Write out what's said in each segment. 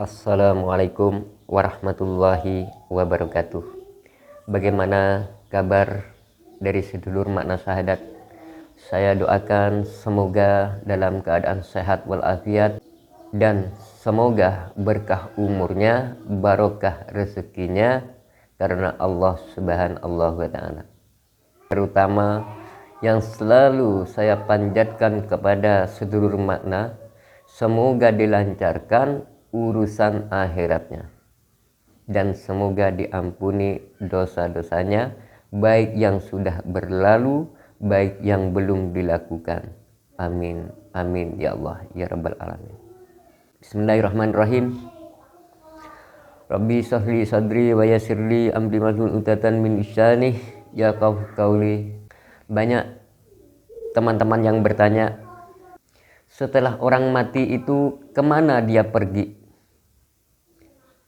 Assalamualaikum warahmatullahi wabarakatuh. Bagaimana kabar dari sedulur makna syahadat? Saya doakan semoga dalam keadaan sehat walafiat dan semoga berkah umurnya, barokah rezekinya karena Allah Subhanahu wa ta'ala. Terutama yang selalu saya panjatkan kepada sedulur makna, semoga dilancarkan urusan akhiratnya dan semoga diampuni dosa-dosanya, baik yang sudah berlalu, baik yang belum dilakukan. Amin, amin ya Allah ya rabbal alamin. Bismillahirrahmanirrahim. Rabbi sahli sadri wa yassirli amri wahlul 'uqdatam min lisani yafqahu qawli. Banyak teman-teman yang bertanya, setelah orang mati itu kemana dia pergi?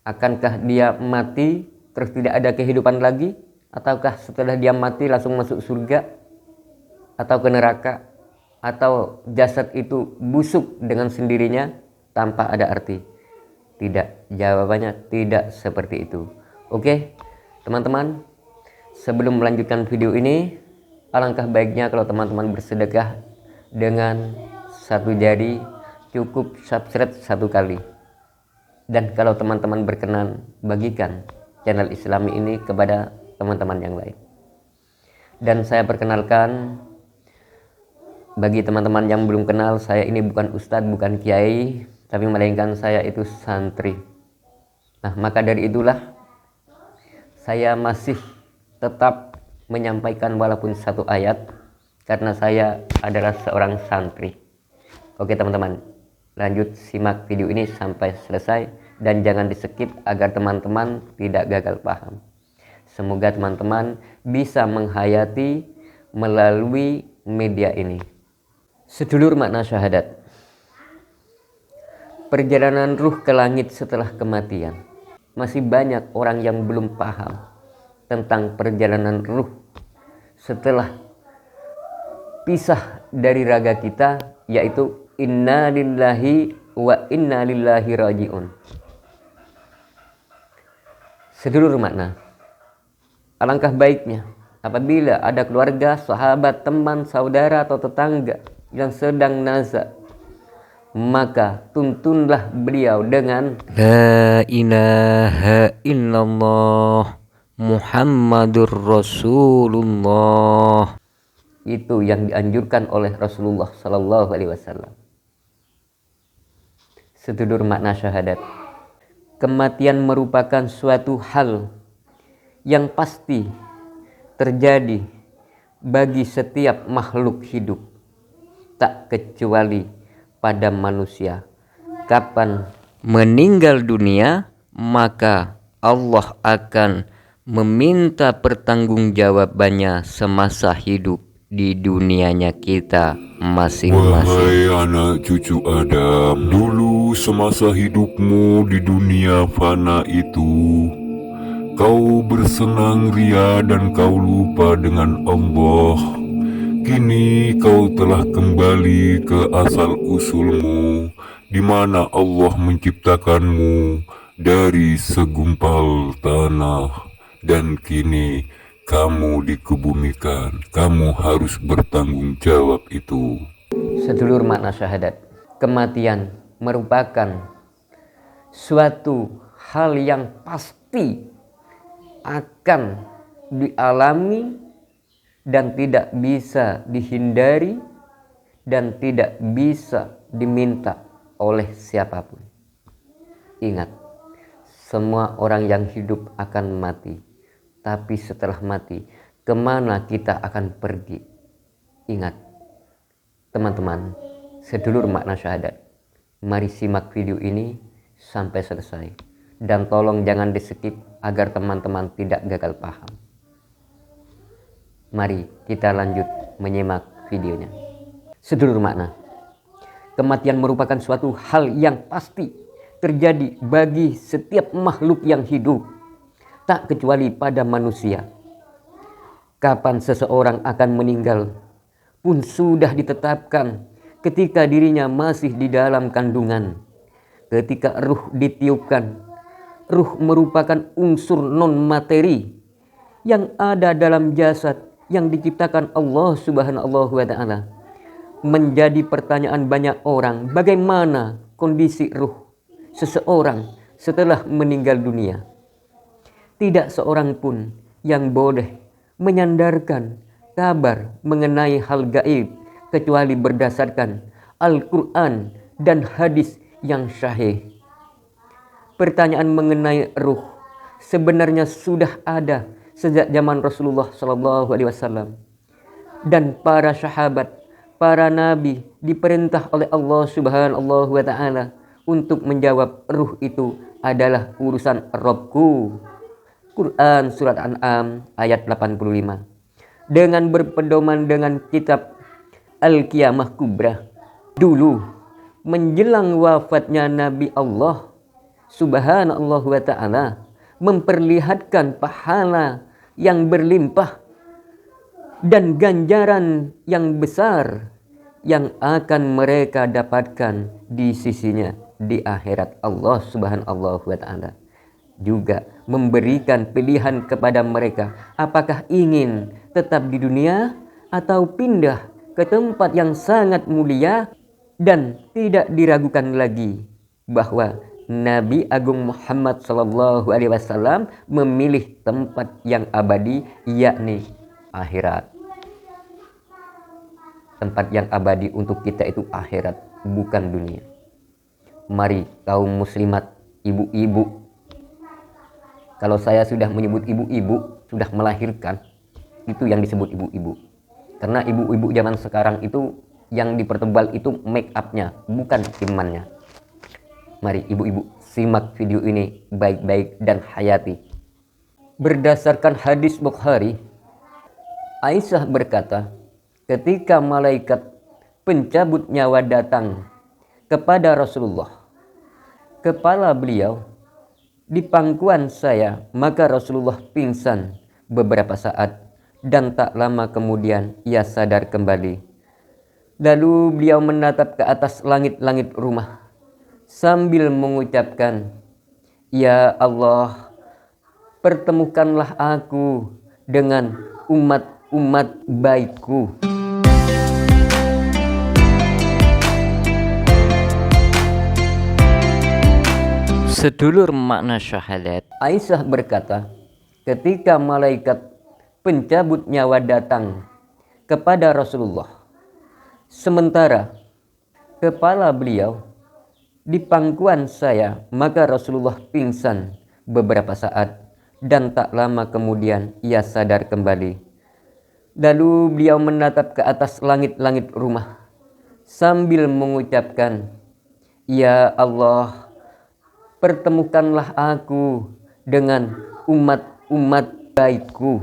Akankah dia mati terus tidak ada kehidupan lagi? Ataukah setelah dia mati langsung masuk surga? Atau ke neraka? Atau jasad itu busuk dengan sendirinya tanpa ada arti? Tidak, jawabannya tidak seperti itu. Oke, teman-teman, sebelum melanjutkan video ini, alangkah baiknya kalau teman-teman bersedekah dengan satu jari, cukup subscribe satu kali. Dan kalau teman-teman berkenan, bagikan channel Islami ini kepada teman-teman yang lain. Dan saya perkenalkan, bagi teman-teman yang belum kenal, saya ini bukan ustadz, bukan kiai, tapi melainkan saya itu santri. Nah, maka dari itulah saya masih tetap menyampaikan walaupun satu ayat, karena saya adalah seorang santri. Oke teman-teman, lanjut simak video ini sampai selesai dan jangan di skip agar teman-teman tidak gagal paham. Semoga teman-teman bisa menghayati melalui media ini. Sedulur makna syahadat, perjalanan ruh ke langit setelah kematian. Masih banyak orang yang belum paham tentang perjalanan ruh setelah pisah dari raga kita, yaitu inna lillahi wa inna lillahi raji'un. Sedulur makna, alangkah baiknya apabila ada keluarga, sahabat, teman, saudara atau tetangga yang sedang nazak, maka tuntunlah beliau dengan La ilaha illallah Muhammadur Rasulullah. Itu yang dianjurkan oleh Rasulullah Sallallahu Alaihi Wasallam. Sedulur makna syahadat, kematian merupakan suatu hal yang pasti terjadi bagi setiap makhluk hidup, tak kecuali pada manusia. Kapan meninggal dunia, maka Allah akan meminta pertanggungjawabannya semasa hidup di dunianya kita masing-masing. Wahai anak cucu Adam, dulu semasa hidupmu di dunia fana itu, kau bersenang ria dan kau lupa dengan Allah. Kini kau telah kembali ke asal usulmu, di mana Allah menciptakanmu dari segumpal tanah, dan kini kamu dikebumikan. Kamu harus bertanggung jawab itu. Sedulur makna syahadat, kematian merupakan suatu hal yang pasti akan dialami dan tidak bisa dihindari dan tidak bisa diminta oleh siapapun. Ingat, semua orang yang hidup akan mati, tapi setelah mati, kemana kita akan pergi? Ingat, teman-teman, sedulur makna syahadat, mari simak video ini sampai selesai. Dan tolong jangan di skip agar teman-teman tidak gagal paham. Mari kita lanjut menyimak videonya. Sedulur makna, kematian merupakan suatu hal yang pasti terjadi bagi setiap makhluk yang hidup, tak kecuali pada manusia. Kapan seseorang akan meninggal pun sudah ditetapkan ketika dirinya masih di dalam kandungan. ketika ruh ditiupkan, ruh merupakan unsur non-materi yang ada dalam jasad yang diciptakan Allah Subhanahu wa Ta'ala. Menjadi pertanyaan banyak orang, bagaimana kondisi ruh seseorang setelah meninggal dunia. Tidak seorang pun yang boleh menyandarkan kabar mengenai hal gaib kecuali berdasarkan Al-Quran dan hadis yang sahih. Pertanyaan mengenai ruh sebenarnya sudah ada sejak zaman Rasulullah SAW, dan para sahabat, para nabi diperintah oleh Allah Subhanahu wa Ta'ala untuk menjawab ruh itu adalah urusan Rabbku. Quran surat An'am ayat 85. Dengan berpedoman dengan kitab Al-Qiyamah Kubra. Dulu menjelang wafatnya Nabi Allah Subhanahu wa Ta'ala memperlihatkan pahala yang berlimpah dan ganjaran yang besar yang akan mereka dapatkan di sisinya di akhirat. Allah Subhanahu wa Ta'ala juga memberikan pilihan kepada mereka, apakah ingin tetap di dunia atau pindah ke tempat yang sangat mulia. Dan tidak diragukan lagi bahwa Nabi Agung Muhammad SAW memilih tempat yang abadi, yakni akhirat. Tempat yang abadi untuk kita itu akhirat, bukan dunia. Mari kaum muslimat, ibu-ibu. Kalau saya sudah menyebut ibu-ibu, sudah melahirkan, itu yang disebut ibu-ibu. Karena ibu-ibu zaman sekarang itu yang dipertebal itu make up-nya, bukan imannya. Mari ibu-ibu simak video ini baik-baik dan hayati. Berdasarkan hadis Bukhari, Aisyah berkata, ketika malaikat pencabut nyawa datang kepada Rasulullah, kepala beliau di pangkuan saya, maka Rasulullah pingsan beberapa saat dan tak lama kemudian ia sadar kembali. Lalu beliau menatap ke atas langit-langit rumah sambil mengucapkan, "Ya Allah, pertemukanlah aku dengan umat-umat baikku." Sedulur makna syahadat, Aisyah berkata, ketika malaikat pencabut nyawa datang kepada Rasulullah, sementara kepala beliau di pangkuan saya, maka Rasulullah pingsan beberapa saat dan tak lama kemudian ia sadar kembali. Lalu beliau menatap ke atas langit-langit rumah sambil mengucapkan, "Ya Allah, pertemukanlah aku dengan umat-umat baikku."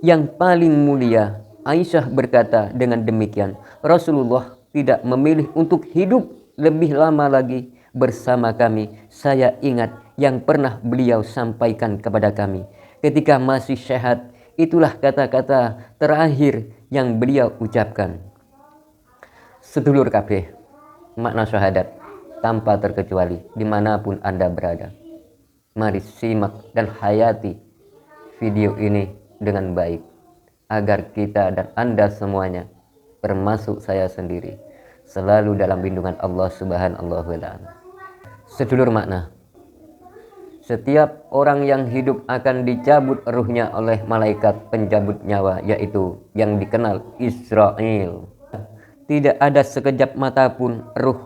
Yang paling mulia, Aisyah berkata dengan demikian, Rasulullah tidak memilih untuk hidup lebih lama lagi bersama kami. Saya ingat yang pernah beliau sampaikan kepada kami ketika masih sehat. Itulah kata-kata terakhir yang beliau ucapkan. Sedulur kabeh, makna syahadat tanpa terkecuali dimanapun Anda berada, mari simak dan hayati video ini dengan baik, agar kita dan Anda semuanya, termasuk saya sendiri, selalu dalam lindungan Allah Subhanahu wa Ta'ala. Sedulur makna, setiap orang yang hidup akan dicabut ruhnya oleh malaikat pencabut nyawa, yaitu yang dikenal Israel. Tidak ada sekejap mata pun ruh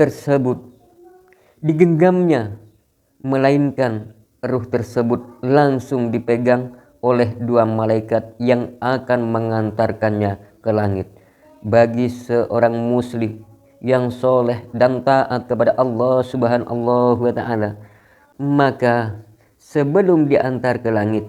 tersebut digenggamnya, melainkan ruh tersebut langsung dipegang oleh dua malaikat yang akan mengantarkannya ke langit. Bagi seorang muslim yang soleh dan taat kepada Allah Subhanahu wa Ta'ala, maka sebelum diantar ke langit,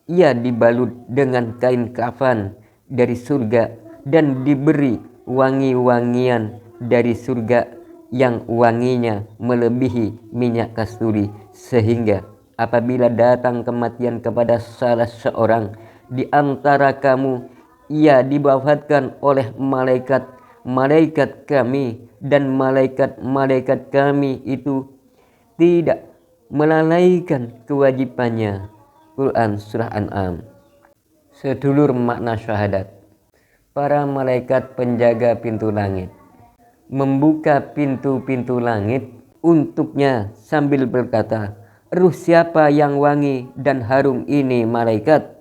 ia dibalut dengan kain kafan dari surga dan diberi wangi-wangian dari surga yang wanginya melebihi minyak kasturi, sehingga apabila datang kematian kepada salah seorang di antara kamu, ia diwafatkan oleh malaikat malaikat kami dan malaikat-malaikat kami itu tidak melalaikan kewajibannya. Quran Surah An'am. Sedulur makna syahadat, para malaikat penjaga pintu langit membuka pintu-pintu langit untuknya sambil berkata, "Ruh siapa yang wangi dan harum ini, malaikat?"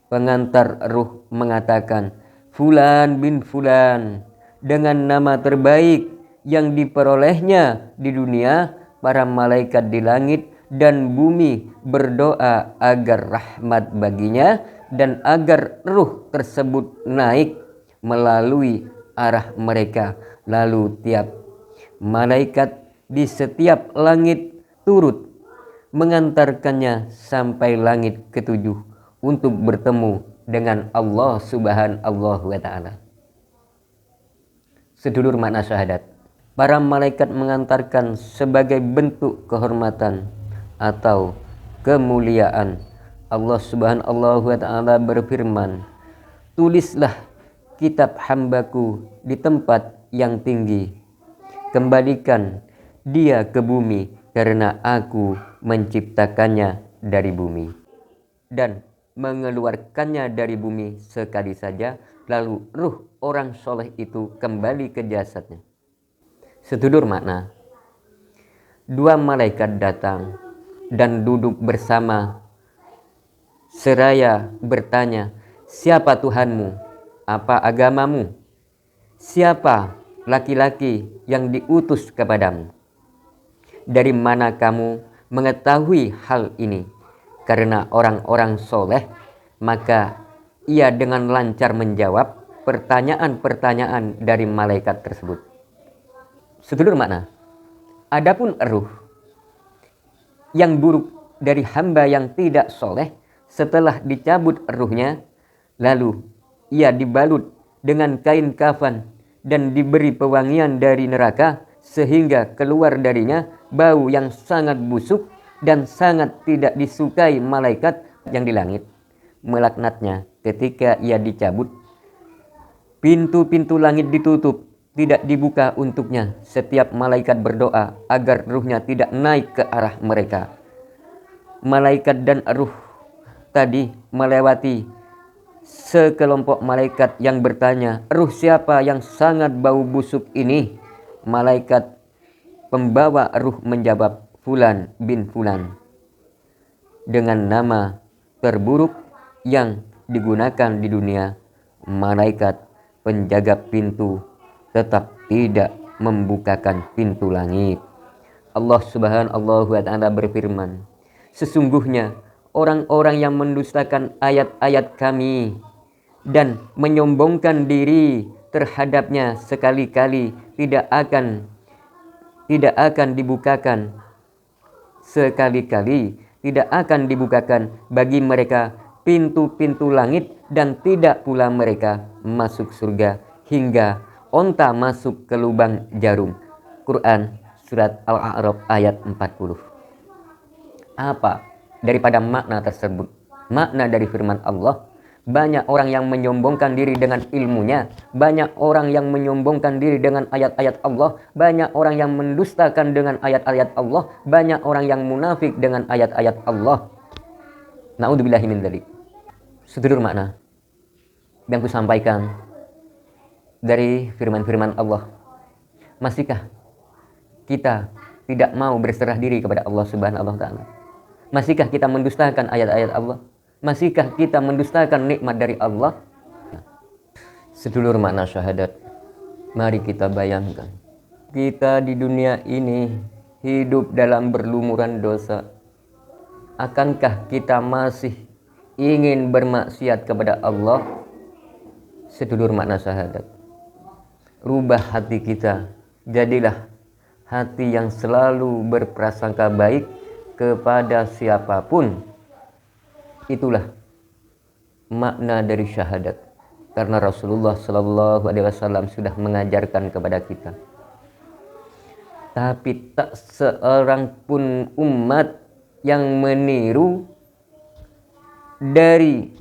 Pengantar ruh mengatakan, "Fulan bin Fulan." Dengan nama terbaik yang diperolehnya di dunia, para malaikat di langit dan bumi berdoa agar rahmat baginya dan agar ruh tersebut naik melalui arah mereka. Lalu tiap malaikat di setiap langit turut mengantarkannya sampai langit ketujuh untuk bertemu dengan Allah Subhanahu wa ta'ala. Sedulur makna syahadat, para malaikat mengantarkan sebagai bentuk kehormatan atau kemuliaan. Allah Subhanahu wa ta'ala berfirman, "Tulislah kitab hambaku di tempat yang tinggi. Kembalikan dia ke bumi karena aku menciptakannya dari bumi dan mengeluarkannya dari bumi sekali saja, lalu ruh orang soleh itu kembali ke jasadnya." Sedulur makna, dua malaikat datang dan duduk bersama seraya bertanya, "Siapa Tuhanmu? Apa agamamu? Siapa laki-laki yang diutus kepadamu? Dari mana kamu mengetahui hal ini?" Karena orang-orang soleh, maka ia dengan lancar menjawab pertanyaan-pertanyaan dari malaikat tersebut. Sedulur makna, adapun ruh yang buruk dari hamba yang tidak soleh, setelah dicabut ruhnya, lalu ia dibalut dengan kain kafan dan diberi pewangian dari neraka, sehingga keluar darinya bau yang sangat busuk dan sangat tidak disukai malaikat yang di langit. Melaknatnya ketika ia dicabut. Pintu-pintu langit ditutup, tidak dibuka untuknya. Setiap malaikat berdoa agar ruhnya tidak naik ke arah mereka. Malaikat dan ruh tadi melewati sekelompok malaikat yang bertanya, "Ruh siapa yang sangat bau busuk ini?" Malaikat pembawa ruh menjawab, "Fulan bin Fulan." Dengan nama terburuk yang digunakan di dunia, malaikat penjaga pintu tetap tidak membukakan pintu langit. Allah Subhanahu wa ta'ala berfirman, "Sesungguhnya orang-orang yang mendustakan ayat-ayat kami dan menyombongkan diri terhadapnya sekali-kali tidak akan dibukakan bagi mereka pintu-pintu langit, dan tidak pula mereka masuk surga hingga onta masuk ke lubang jarum." Quran Surat Al-A'raf ayat 40. Apa daripada makna tersebut? Makna dari firman Allah, banyak orang yang menyombongkan diri dengan ilmunya, banyak orang yang menyombongkan diri dengan ayat-ayat Allah, banyak orang yang mendustakan dengan ayat-ayat Allah, banyak orang yang munafik dengan ayat-ayat Allah. Na'udzubillahi min dzalik. Sedulur makna yang ku sampaikan dari firman-firman Allah, masihkah kita tidak mau berserah diri kepada Allah Subhanahu wa ta'ala? Masihkah kita mendustakan ayat-ayat Allah? Masihkah kita mendustakan nikmat dari Allah? Sedulur makna syahadat, mari kita bayangkan, kita di dunia ini hidup dalam berlumuran dosa. Akankah kita masih ingin bermaksiat kepada Allah? Sedulur makna syahadat, rubah hati kita, jadilah hati yang selalu berprasangka baik kepada siapapun. Itulah makna dari syahadat, karena Rasulullah Shallallahu Alaihi Wasallam sudah mengajarkan kepada kita. Tapi tak seorang pun umat yang meniru dari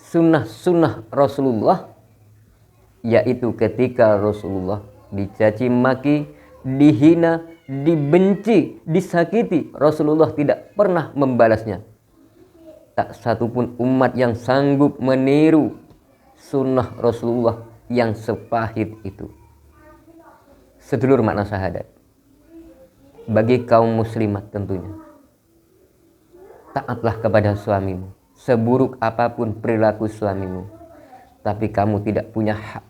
sunnah-sunnah Rasulullah, yaitu ketika Rasulullah dicaci maki, dihina, dibenci, disakiti, Rasulullah tidak pernah membalasnya. Tak satupun umat yang sanggup meniru sunnah Rasulullah yang sepahit itu. Sedulur makna syahadat, bagi kaum muslimat tentunya, taatlah kepada suamimu, seburuk apapun perilaku suamimu, tapi kamu tidak punya hak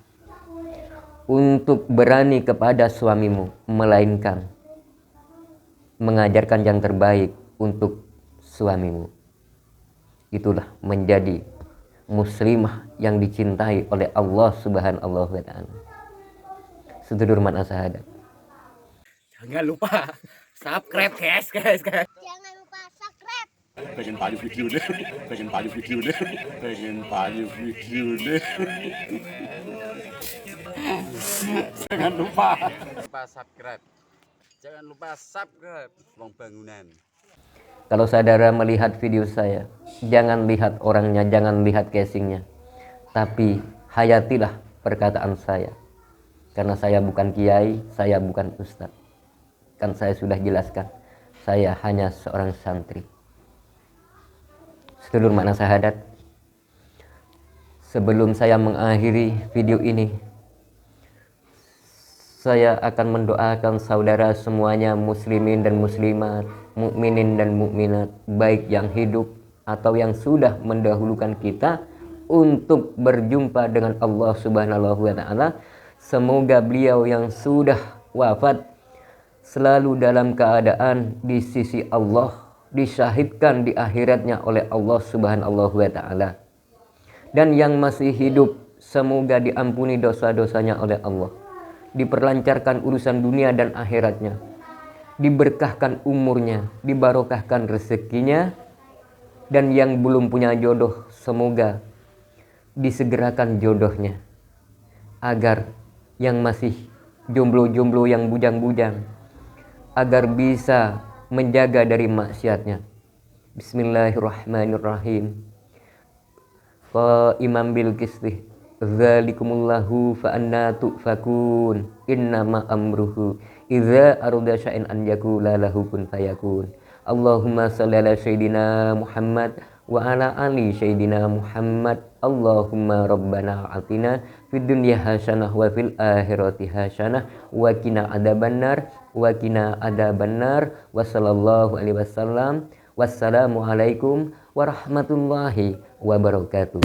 untuk berani kepada suamimu, melainkan mengajarkan yang terbaik untuk suamimu. Itulah menjadi muslimah yang dicintai oleh Allah Subhanahu wa ta'ala. Sedulur makna syahadat, jangan lupa subscribe guys. Jangan lupa subscribe. Pengen pakai video deh. Jangan lupa subscribe. Wong bangunan. kalau saudara melihat video saya, jangan lihat orangnya, jangan lihat casingnya, tapi hayatilah perkataan saya. Karena saya bukan kiai, saya bukan ustadz. Kan saya sudah jelaskan, saya hanya seorang santri. Sedulur makna syahadat, sebelum saya mengakhiri video ini, saya akan mendoakan saudara semuanya, muslimin dan muslimat, mukminin dan mukminat, baik yang hidup atau yang sudah mendahulukan kita, untuk berjumpa dengan Allah Subhanahu wa ta'ala. Semoga beliau yang sudah wafat selalu dalam keadaan di sisi Allah, disyahidkan di akhiratnya oleh Allah Subhanahu wa ta'ala. Dan yang masih hidup, semoga diampuni dosa-dosanya oleh Allah, diperlancarkan urusan dunia dan akhiratnya, diberkahkan umurnya, dibarokahkan rezekinya. Dan yang belum punya jodoh, semoga disegerakan jodohnya, agar yang masih jomblo-jomblo, yang bujang-bujang, agar bisa menjaga dari maksiatnya. Bismillahirrahmanirrahim. Imam bil qisti, dzalikumullahu fa anna tufakun, innama amruhu idza arada syai'an an yaqula lahu kun fayakun. Allahumma shalli ala sayyidina Muhammad wa ala ali sayyidina Muhammad. Allahumma rabbana atina fid dunya hasanah wa fil akhirati hasanah wa qina adzabannar wa qina adzabannar. Wa sallallahu alaihi wasallam. Wassalamu alaikum warahmatullahi wabarakatuh.